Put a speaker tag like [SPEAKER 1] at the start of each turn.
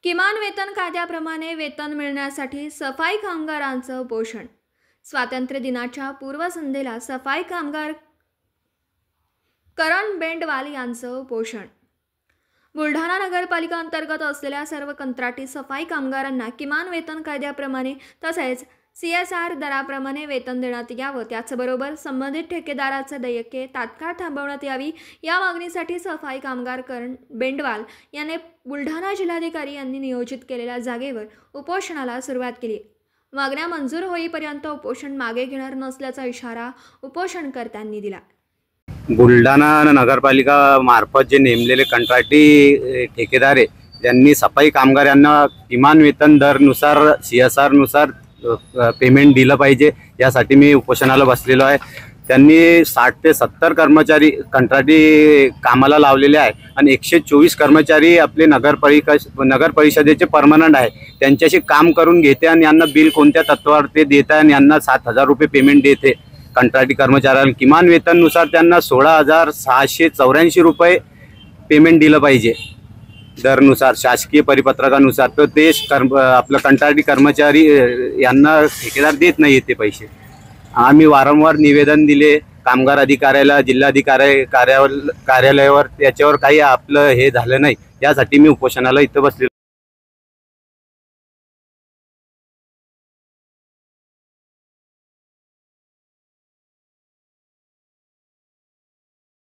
[SPEAKER 1] किमान वेतन कायद्याप्रमाणे वेतन मिळण्यासाठी सफाई कामगारांचं उपोषण। स्वातंत्र्य दिनाच्या पूर्वसंध्येला सफाई कामगार करण बेंडवाल यांचं उपोषण। बुलढाणा नगरपालिका अंतर्गत असलेल्या सर्व कंत्राटी सफाई कामगारांना किमान वेतन कायद्याप्रमाणे तसेच CSR दराप्रमाणे वेतन देण्यात यावं, त्याचबरोबर संबंधित ठेकेदाराचे देयके तात्काळ थांबवण्यात यावी या मागणीसाठी सफाई कामगार करण बेंडवाल यांनी बुलढाणा जिल्हाधिकारी यांनी नियोजित केलेल्या जागेवर उपोषणाला सुरुवात केली। मागण्या मंजूर होईपर्यंत उपोषण मागे घेणार नसल्याचा इशारा उपोषणकर्त्यांनी दिला।
[SPEAKER 2] बुलढाणा नगरपालिका मार्फत जे नेमलेले कंत्राटी ठेकेदार आहे ज्यांनी सफाई कामगारांना किमान वेतन दरनुसार CSR नुसार पेमेंट दिलं पाहिजे यासाठी मी उपोषणाला बसलेलो आहे। त्यांनी 60 ते 70 कर्मचारी कंत्राटी कामाला लावलेले आहे आणि 124 कर्मचारी आपले नगर परिषदेचे परमनंट आहे। त्यांच्याशी काम करून घेते आणि यांना बिल कोणत्या तत्वावर ते देत आहे आणि यांना 7,000 रुपये पेमेंट देते। कंत्राटी कर्मचाऱ्यांना किमान वेतननुसार त्यांना 16,684 रुपये पेमेंट दिलं पाहिजे दरनुसार शासकीय परिपत्रकानुसार। तर ते आपलं कंत्राटी कर्मचारी यांना ठेकेदार देत नाही ते पैसे। आम्ही वारंवार निवेदन दिले कामगार अधिकाऱ्याला, जिल्हाधिकारी कार्यालयावर, त्याच्यावर काही आपलं हे झालं नाही। यासाठी मी उपोषणाला इथं बसले।